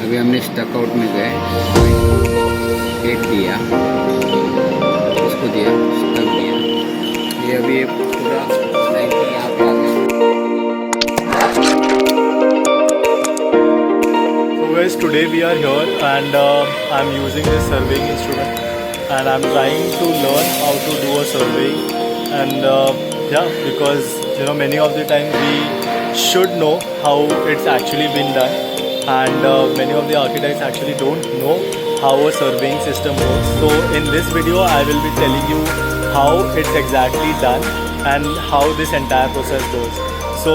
अभी हमने स्टकआउट में गए, एक दिया, उसको दिया, स्टक दिया, ये अभी पूरा लाइन पे यहाँ पे आ गया। So guys, today we are here and I'm using this surveying instrument and I'm trying to learn how to do a surveying and because many of the times we should know how it's actually been done and many of the architects actually don't know how a surveying system works. So in this video I will be telling you how it's exactly done and how this entire process goes. So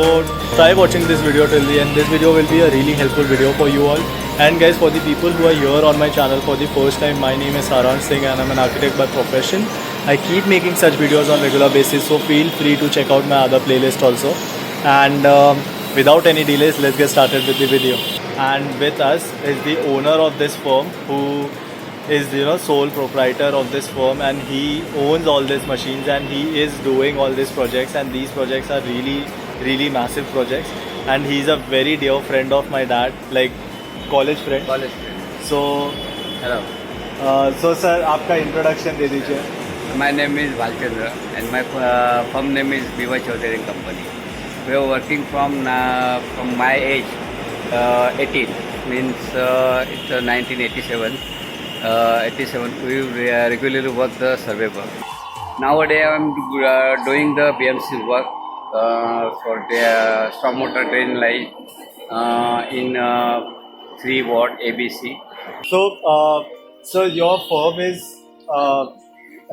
try watching this video till the end. This video will be a really helpful video for you all. And guys, for the people who are here on my channel for the first time, my name is Saransh Singh and I'm an architect by profession. I keep making such videos on regular basis, so feel free to check out my other playlist also. And without any delays, let's get started with the video. And with us is the owner of this firm who is sole proprietor of this firm, and he owns all these machines and he is doing all these projects, and these projects are really massive projects, and he's a very dear friend of my dad, like college friend. So Hello, so sir, आपका introduction दे दीजिए. my name is Balchandra and my firm name is Biva Chaudhary Company. We are working from my age, 18, means it's 1987. 87, we regularly work the survey work. Nowadays I am doing the BMC work for the stormwater drain line in 3 ward ABC. So your firm is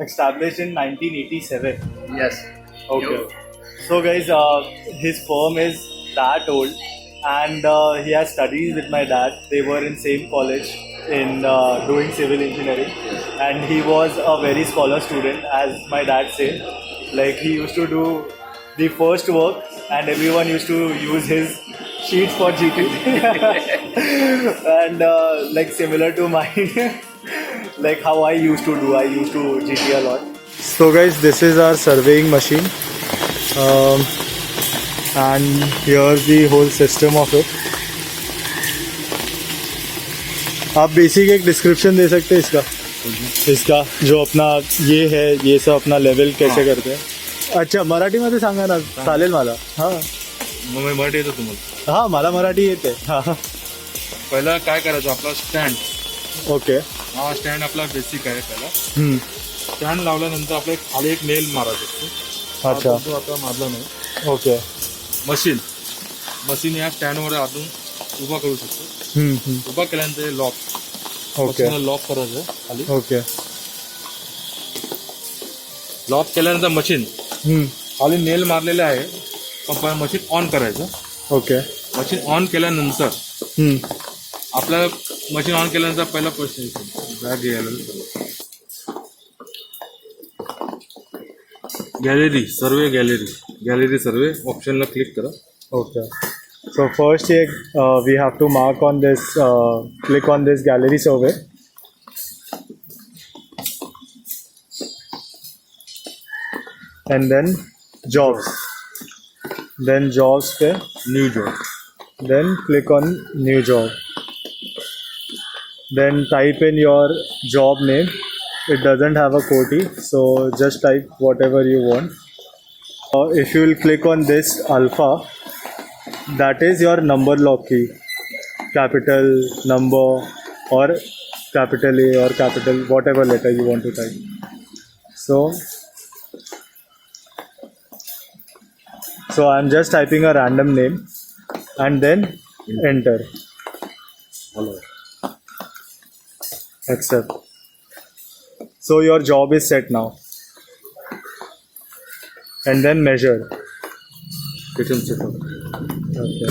established in 1987. Yes. Okay. So guys, his firm is that old, and he has studied with my dad. They were in same college in doing civil engineering, and he was a very scholar student, as my dad said. Like, he used to do the first work and everyone used to use his sheets for GT. And like similar to mine, like how I used to do, I used to GT a lot. So guys, this is our surveying machine, and here's the whole system of it. आप basic एक description दे सकते हैं इसका जो अपना ये है, ये सब अपना लेवल कैसे करते हैं. अच्छा, मराठीमध्ये सांगा ना, चालेल मला. हां, मग मराठी येतं तुम्हाला. हां, मला मराठी येते. हां, पहिला काय करायचं, आपला स्टँड. ओके. हा स्टँड आपला बेसिक आहे. पहिला स्टँड लावल्यानंतर आपल्या खाली एक नेल मारायचं. अच्छा, तो आता मारला नाही. ओके. मशीन या स्टँडवर आतून उभा करू शकतो. उभा केल्यानंतर लॉक, ओके, लॉक करायचं खाली. ओके. लॉक केल्यानंतर मशीन खाली नेल मारलेले आहे, पण मशीन ऑन करायचं. ओके. मशीन ऑन केल्यानंतर आपल्याला मशीन ऑन केल्यानंतर पहिला प्रश्न बॅग गॅलरी सर्वे, गॅलरी सर्वे ऑप्शनला क्लिक करा. Okay. So first we have to mark on this, click on this gallery survey. And then jobs. Then jobs पे new job. Then click on new job. Then type in your job name. It doesn't have a quote, so just type whatever you want. If you will click on this alpha, that is your number lock key, capital number or capital A or capital whatever letter you want to type. So I'm just typing a random name and then enter. Hello. Accept. So your job is set now. And then measure. Kitchen setup. Okay.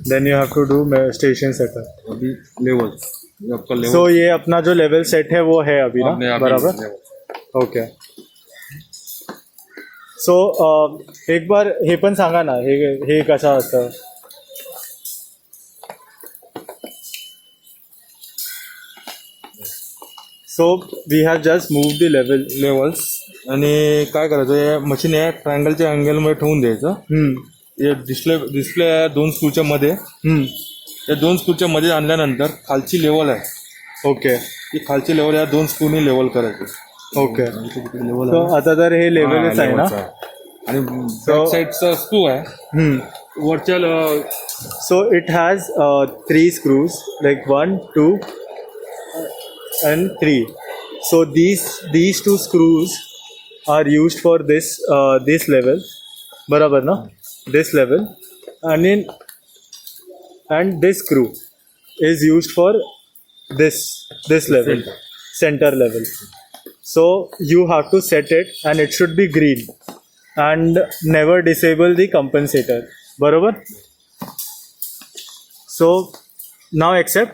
Then you have to do station setup. अभी level, आपका level. So ये अपना जो level set है वो है अभी ना, बराबर. level. ओके. सो एक बार हे पण सांगा ना, हे कसं असतं. So we have just moved the levels. आणि काय करायचं, या मशीन या ट्रायंगलच्या अँगलमध्ये ठेवून द्यायचं. हे डिस्प्ले दोन स्क्रूच्या मध्ये या 2 स्क्रूच्या मध्ये आणल्यानंतर खालची लेवल आहे ओके ती खालची लेवल या 2 स्क्रूनी लेवल करायची. ओके. लेवल सो आता तर हे लेवलच आहे ना. आणि बॅक साईडचा स्क्रू आहे वरच्या So it has 3 screws, like 1, 2, and 3. So these 2 screws are used for this level, बराबर ना? This level, and this screw is used for this level, center level. So you have to set it, and it should be green, and never disable the compensator, बराबर? So now accept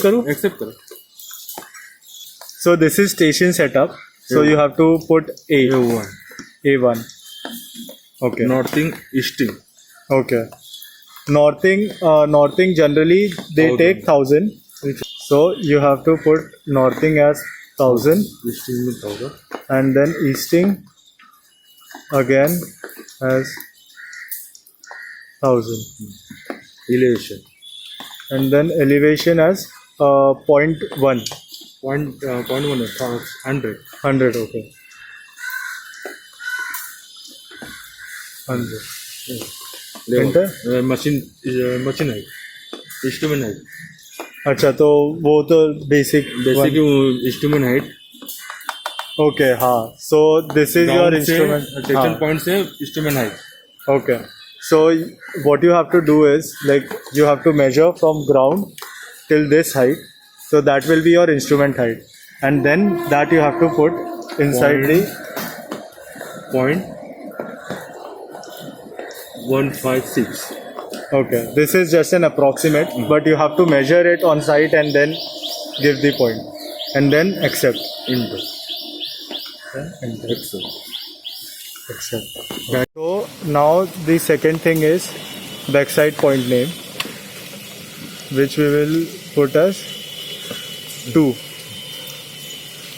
करूँ? Accept करो. So this is station setup. So you have to put A1. Okay. Northing easting. Okay. Northing generally they 1000. take 1000. So you have to put northing as 1000, easting में 1000. and then easting again as 1000, elevation. and then elevation as 0.1. Point 100. 100. Okay. 100. Machine आहे instrument आहे. अच्छा, तो वो तो basic instrument height. Okay. हाँ. So this is your instrument. Tension point से instrument height. Okay. So what you have to do is, like, you have to measure from ground till this height. So that will be your instrument height, and then that you have to put inside the. Point 156. Okay. This is just an approximate, but you have to measure it on site and then give the point, and then accept. Enter. Enter. Excellent. Accept. So now the second thing is backside point name, which we will put as 2.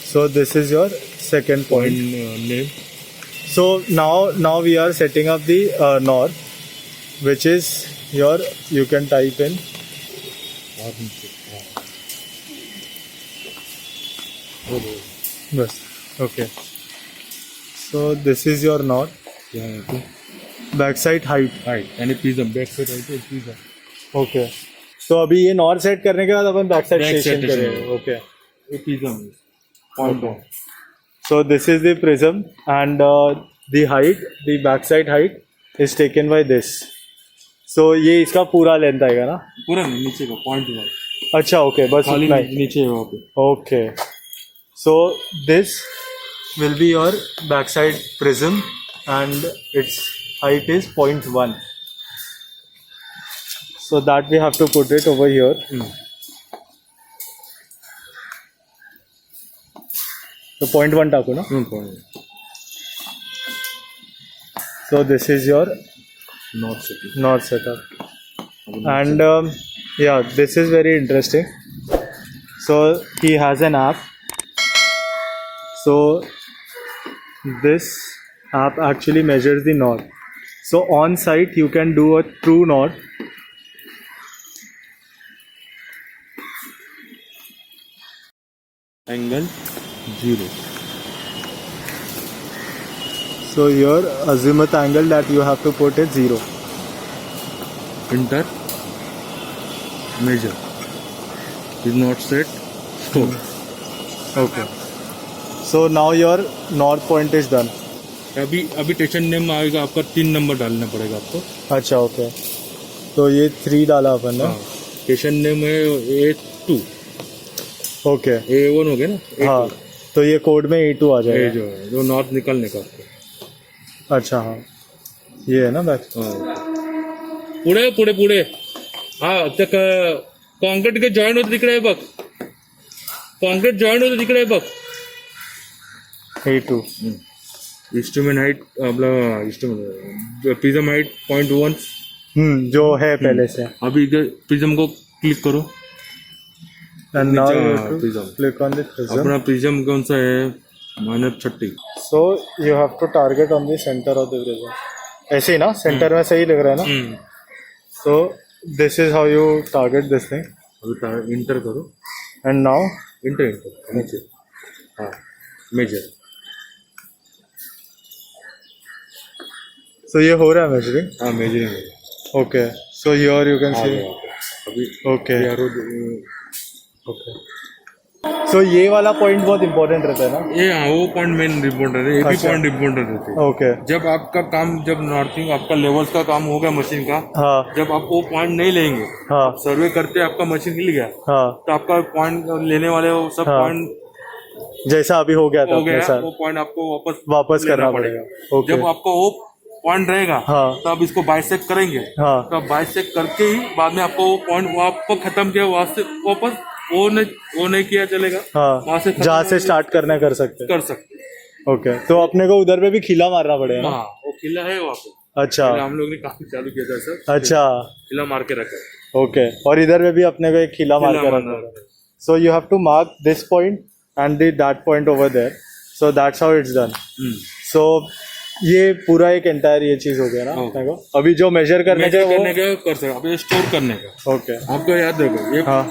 So this is your second point. Name. So now we are setting up the north, which is your, you can type in bas. Okay. So this is your north. Backside height. यानी prism back side है prism. Okay. तो अभी ये north set करने के बाद अपन back side Back side station station. करेंगे. ओके. ये prism point Okay. So this is the prism, and the height, the backside height is taken by this. So ये इसका पूरा लेंथ आएगा ना? पूरा नहीं, नीचे का पॉइंट 1. अच्छा, ओके. बस खाली उतना ही. नीचे है वहाँ पे. Okay. So this will be your backside prism, and its height is 0.1. So that we have to put it over here. So 0.1 टाकू ना? Point So this is your north city. north setup. And yeah, this is very interesting. So he has an app. So this app actually measures the north. So on site you can do a true north. Angle 0. So your azimuth angle that you have to put is 0. Enter measure is not set. Okay. So now your north point is done. अभी station name आएगा आपका 3 number डालना पड़ेगा आपको. अच्छा, okay. तो ये 3 डाला अपन ने. स्टेशन नेम है A2. ओके. A1 हो गया ना. हाँ, तो ये कोड में A2 आ ये जाएगा. जो है जो नॉर्थ निकलने का आपको. अच्छा, हाँ, ये है ना बैक. पुढे पुढे पुढे. हा त्या कॉन्क्रीट के जॉईंट होते तिकडे बघ. कॉन्क्रीट जॉईंट होते तिकडे बघ. A2. इंस्ट्रूमेंट हाइट आपला इंस्ट्रूमेंट प्रिज्म हाइट 0.1. जो है पहले से. अभी इधर प्रिज्म को क्लिक करो. And now you हाँ, have to prism. click on the prism. अपना प्रिज्म कौन सा है -30. So you have to target on the center of the prism. ऐसे ही ना, सेंटर में सही लग रहा है ना. So this is how you target this thing. अभी इंटर करो, And now इंटर नीचे, हाँ मेजर। so ये हो रहा है measuring. हाँ measuring Okay. So here you can see. अभी Okay. यारो Okay. So ये वाला पॉइंट बहुत इंपॉर्टेंट रहता है ना. ये हाँ वो पॉइंट मेन इम्पोर्टेंट है, एक ही अच्छा। पॉइंट इम्पोर्टेंट रहते हैं। Okay. जब आपका काम, जब नॉर्थिंग आपका लेवल्स का काम हो गया मशीन का, हाँ जब आप वो पॉइंट नहीं लेंगे, हाँ सर्वे करते आपका मशीन हिल गया, हाँ तो आपका पॉइंट लेने वाले वो सब हाँ। पॉइंट जैसा अभी हो गया था हो अपने गया, साथ वो पॉइंट आपको वापस लेना करना पड़ेगा. Okay. जब आपका वो पॉइंट रहेगा, हाँ तो आप इसको बाइसेक्ट करेंगे, हाँ तो आप बाइसेक्ट करके ही बाद में आपको वो पॉइंट वो आपको खत्म किया, वहां से वापस वो नहीं किया चलेगा, वहां हाँ से खत्म जहाँ से स्टार्ट करना कर सकते हैं. कर सकते। ओके. तो अपने को उधर पे भी खिला मारना पड़ेगा ना? हाँ वो किला है वहाँ पे, अच्छा पहले हम लोग ने काफी चालू किया था सर, अच्छा. किला मार के रखा है। ओके. और इधर पे भी अपने को एक खिला मार किला के मारना रखना. So you have to mark this point and that point over there. So that's how it's done. So ये पूरा एक एंटायर ये चीज हो गया ना अपने को. अभी जो मेजर करने मेजर का करने का कर सकते, अब ये स्टोर करने का ओके. आपको याद रखो, ये हाँ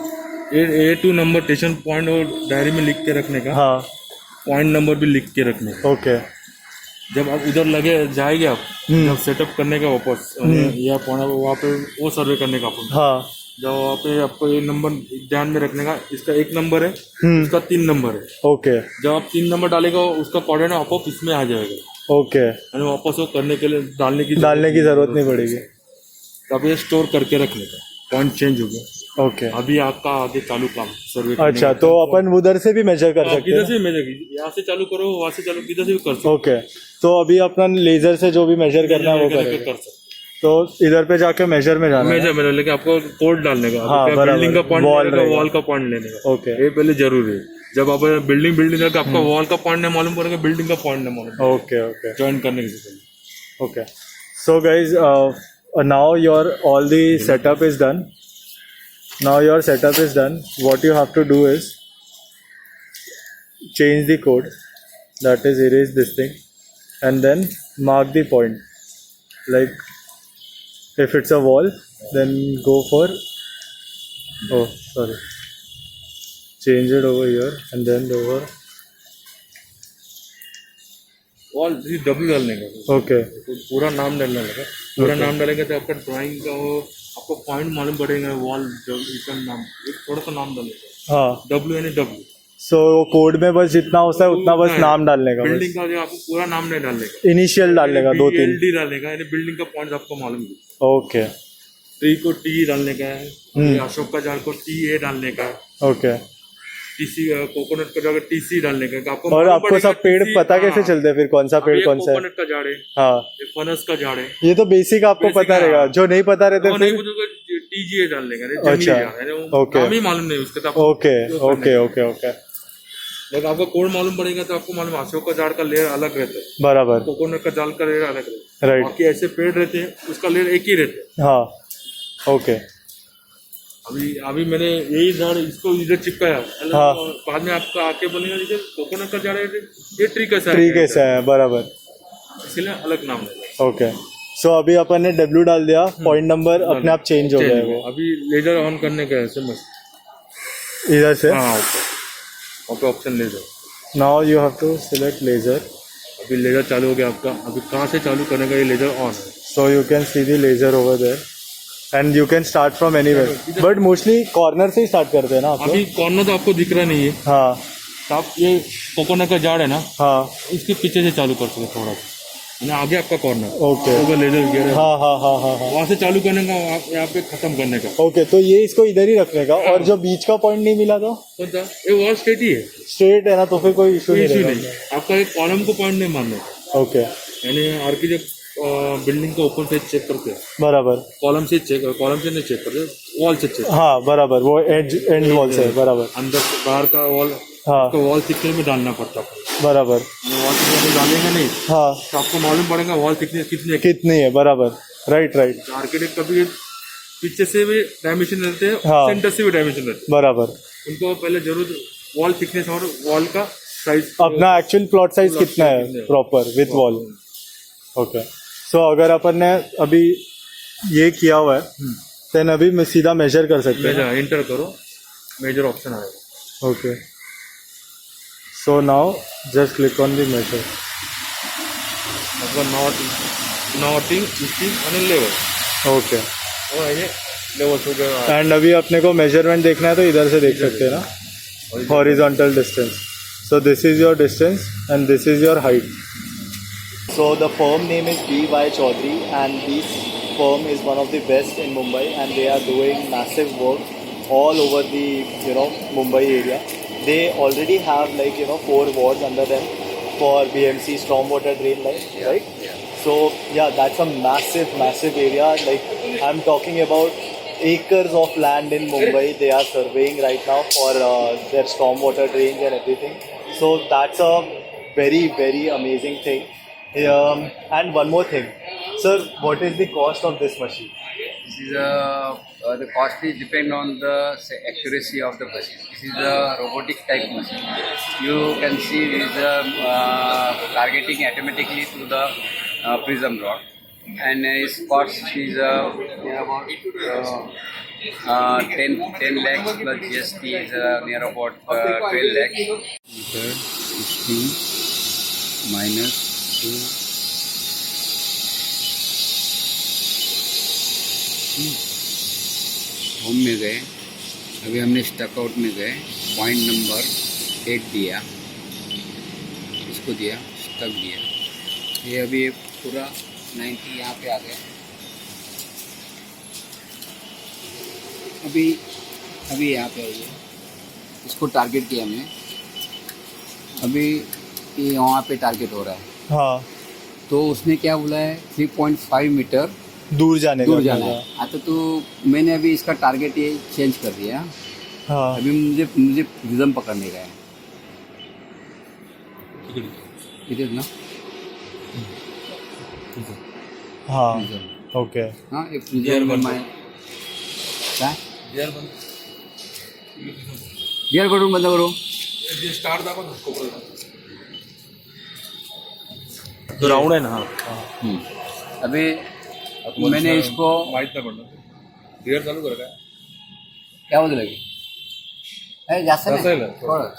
A2 नंबर स्टेशन पॉइंट और डायरी में लिख के रखने का, हाँ पॉइंट नंबर भी लिख के रखने का। ओके. जब आप उधर लगे जाएंगे आप, जब सेटअप करने का वापस या पॉइंट वहाँ पे वो सर्वे करने का अपन, हाँ जब वहाँ पे आपको ये नंबर ध्यान में रखने का, इसका 1 नंबर है, इसका 3 नंबर है। ओके जब आप 3 नंबर डालेगा उसका कोऑर्डिनेट आपको इसमें आ जाएगा, ओके. यानी वापस वो करने के लिए डालने की जरूरत नहीं पड़ेगी. तब ये स्टोर करके रखने का, पॉइंट चेंज हो गया, ओके. अभी आपका आगे चालू काम सर्वे करने अच्छा का। तो अपन उधर से भी मेजर कर सकते किधर हैं. से मेजर कीजिए, यहाँ से चालू करो, वहाँ से चालू, किधर से भी कर सकते ओके. तो अभी अपना लेजर से जो भी मेजर करना है वो करेंगे. कर सकते तो इधर पे जाके मेजर में जाना है. मेजर मेजर लेके आपको कोड डालने का, हाँ, बराबर। बिल्डिंग का पॉइंट Wall लेने का, रहेगा। वॉल का पॉइंट लेने का, ओके ये पहले जरूरी है। जब आप बिल्डिंग करके आपका वॉल का पॉइंट नहीं मालूम पड़ेगा, बिल्डिंग का पॉइंट नहीं मालूम, ओके ओके ज्वाइन करने के लिए। okay. So guys, now all the setup is done. Now your setup is done. What you have to do is change the code, that is erase this thing, and then mark the point. Like if it's a wall, then go for, oh sorry, change it over here and then over. Wall W डालने का, Okay. पूरा नाम डालने लगा, पूरा नाम डालेंगे तो आपका ड्राइंग का वो आपको पॉइंट मालूम पड़ेगा, वॉल का नाम, एक थोड़ा सा नाम डालने का, हाँ. डब्ल्यू यानी डब्ल्यू। सो कोड में बस जितना होता है उतना बस नाम डालने का. बिल्डिंग का जो आपको पूरा नाम नहीं डालने का, इनिशियल डालने का 2-3. BLD डालने का, यानी बिल्डिंग का पॉइंट आपको मालूम है। ओके ट्री को टी डालने का है, अशोक का झाड़ को TA डालने का, ओके. TC कोकोनट का जगह TC डालने का, आपको और मालूम आपको पड़ेगा सब पेड़ TC, पता कैसे हाँ। चलते हैं फिर कौन सा अब पेड़ ये कौन सा है? कोकोनट का झाड़ है, हाँ ये फनस का झाड़ है, ये तो बेसिक आपको Basic, पता रहेगा. हाँ। जो नहीं पता रहते वो नहीं फिर. बुजुर्ग TGA डालने का, अच्छा, जंगली झाड़, यानी वो ओके। नाम ही मालूम नहीं उसका, तो आपको ओके जो करना ओके है। Okay okay. जब आपको कोड मालूम पड़ेगा तो आपको मालूम, अशोक का झाड़ का लेयर अलग रहता है, बराबर. कोकोनट का झाड़ का लेयर अलग रहता है, राइट. बाकी ऐसे पेड़ रहते हैं उसका लेयर एक ही रहता है। हाँ ओके. अभी मैंने यही झाड़ इसको इधर चिपकाया, हाँ। बाद में आपका आके बोलेगा इधर कोकोनट का झाड़ है, ये ट्री कैसा है, ट्री कैसा है, बराबर. इसलिए अलग नाम है। ओके. सो अभी अपन ने W डाल दिया, पॉइंट नंबर अपने आप चेंज हो गया है वो. अभी लेजर ऑन करने का है SMS, इधर से. हाँ okay option ledger, now you have to select ledger. अभी लेजर चालू हो गया आपका। अभी कहाँ से चालू करने का, ये लेजर ऑन है, So you can see the laser over there, and you can start from anywhere. But mostly corner से ही start करते हैं ना आप लोग? अभी कॉर्नर तो आपको दिख रहा नहीं है, हाँ तो आप ये कोकोनट का झाड़ है ना, हाँ इसके पीछे से चालू कर सकते थोड़ा सा, यानी आगे आपका कॉर्नर ओके. होगा, लेजर गियर है, हाँ हाँ हाँ हाँ हाँ. वहाँ से चालू करने का, यहाँ पे खत्म करने का। ओके. तो ये इसको इधर ही रखने का, और जो बीच का पॉइंट नहीं मिला तो कौन सा? ये वॉल स्ट्रेट ही है, स्ट्रेट है ना, तो फिर कोई इशू नहीं इशू रहेगा. नहीं, आपका एक कॉलम को पॉइंट नहीं मानना है, ओके यानी आर्किटेक्ट बिल्डिंग को ऊपर से चेक करते हैं, बराबर. कॉलम से नहीं चेक करते, वॉल से चेक, हाँ बराबर. वो एंड वॉल से बराबर. अंदर से बाहर का वॉल, हाँ तो वॉल थिकनेस में डालना पड़ता है, बराबर. वॉल थिकनेस में डालेंगे नहीं हाँ तो आपको मालूम पड़ेगा वॉल थिकनेस कितनी है। कितनी है, बराबर. राइट राइट आर्किटेक्ट कभी पीछे से भी डायमेंशन रहते हैं, हाँ। सेंटर से भी डायमेंशन रहते बराबर. हैं, उनको पहले जरूर वॉल थिकनेस और वॉल का साइज, अपना एक्चुअल प्लॉट साइज Plot कितना size है कितना है? Proper with wall. ओके. सो अगर अपन ने अभी ये किया हुआ है, देन अभी मैं सीधा मेजर कर सकते हैं. मेजर इंटर करो, मेजर ऑप्शन आएगा. Okay, so now just click on the measure. अथवा नॉटिंग इस्टिंग आणि लेवल. ओके, और ये लेवल हो गया. एंड अभी अपने को मेजरमेंट देखना है तो इधर से देख सकते हैं ना, horizontal distance. So this is your distance and this is your height. So the firm name is B.Y. Chaudhary and this firm is one of the best in Mumbai and they are doing massive work all over the Mumbai area. They already have 4 wards under them for BMC stormwater drain line, right? Yeah. So yeah, that's a massive area. Like I'm talking about acres of land in Mumbai they are surveying right now for their stormwater drains and everything. So that's a very amazing thing. And one more thing, sir, what is the cost of this machine? This is the cost is depend on the accuracy of the machine. This is a robotic type machine. You can see it is targeting automatically to the prism rod, and its cost is about 10 lakhs plus GST is near about 12 lakhs. Meter 16 minus 2. Home में गए, अभी हमने stuck out में गए, point number 8 दिया, इसको दिया, stuck दिया, ये अभी पूरा 90 यहाँ पे आ गया. अभी यहाँ पे आइए, इसको टारगेट किया हमने, अभी ये वहाँ पे टारगेट हो रहा है. हाँ, तो उसने क्या बोला है 3.5 मीटर दूर जाना है. हाँ, तो मैंने अभी इसका टारगेट ये चेंज कर दिया. हाँ, अभी मुझे रिदम पकड़ने का है. इधर ना, हाँ, ओके. हाँ, एक गियर करून बंद करो. तो राउंड है ना. अभी मैंने इसको माहित नाही पडलं. गिअर चालू कर काय. क्या बोलते लगे, जास्त जास्त नाही, आहे ना? थोडं.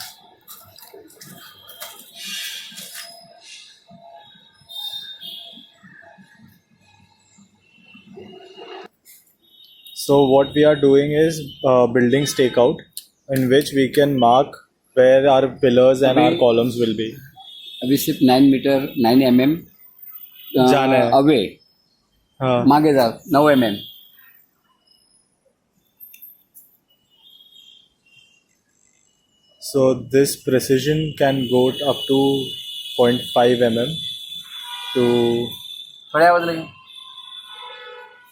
So what we are doing is building stakeout in which we can mark where our pillars and our columns will be. अभी सिर्फ 9 mm जाना है. अवे हाँ, मागे जा 9 mm. so this precision can go up to 0.5 mm to थोडे आवाज लगे.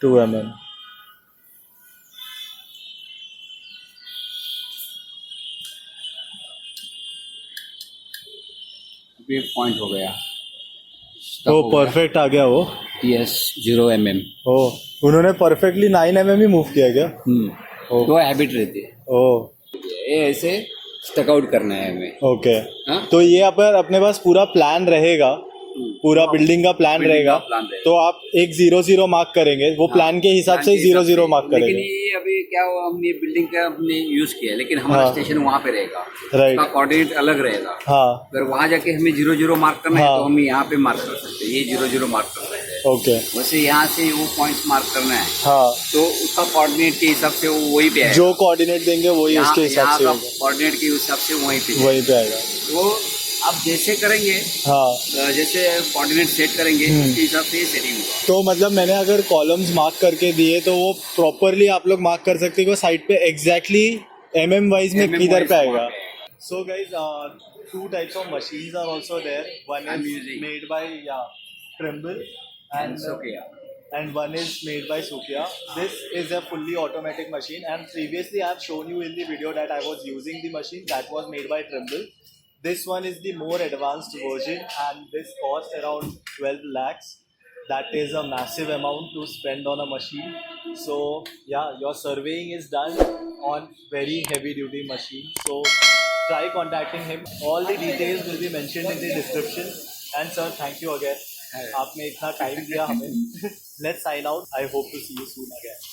2 mm. अभी पॉइंट हो गया. तो परफेक्ट आ गया वो. Yes 0 mm. ओ, उन्होंने परफेक्टली 9 mm ही मूव किया क्या? ओ, तो हैबिट रहती है, ओ, ये ऐसे स्टक आउट करना है हमें. ओके. हाँ? तो ये अगर अपने पास पूरा प्लान रहेगा, पूरा बिल्डिंग का प्लान बिल्डिंग रहेगा, का प्लान रहेगा. तो आप एक 0-0 मार्क करेंगे, वो प्लान के हिसाब से 0-0 मार्क लेकिन करेंगे. ये अभी क्या हुआ, हमने बिल्डिंग का हमने यूज किया, लेकिन हमारा हाँ. स्टेशन वहाँ पे रहेगा, राइट. उसका कोऑर्डिनेट अलग रहेगा. हाँ, अगर वहाँ जाके हमें 0-0 मार्क करना है हाँ. तो हम यहाँ पे मार्क कर सकते हैं, ये 0-0 मार्क कर सकते हैं. ओके. वैसे यहाँ से वो पॉइंट्स मार्क करना है हाँ, तो उसका कोऑर्डिनेट के हिसाब से वो वही पे आएगा. जो कोऑर्डिनेट देंगे वही उसके हिसाब से होगा. कोऑर्डिनेट के हिसाब से वहीं पे वहीं पे आएगा. वो आप जैसे करेंगे, हाँ, जैसे कोऑर्डिनेट सेट करेंगे उसके हिसाब से ही सेटिंग होगा. तो मतलब मैंने अगर कॉलम्स मार्क करके दिए तो वो प्रॉपरली आप लोग मार्क कर सकते हो साइड पे एग्जैक्टली mm वाइज में किधर पे आएगा. So guys, 2 types of machines are also there. One I'm is using. made by Trimble and Sukiya. and one is made by Sukiya. This is a fully automatic machine, and previously I have shown you in the video that I was using the machine that was made by Trimble. This one is the more advanced version and this costs around 12 lakhs. That is a massive amount to spend on a machine. So yeah, your surveying is done on very heavy duty machine. So try contacting him. All the details will be mentioned in the description. And sir, thank you again. आपने इतना time दिया हमें. let's sign out. I hope to see you soon again.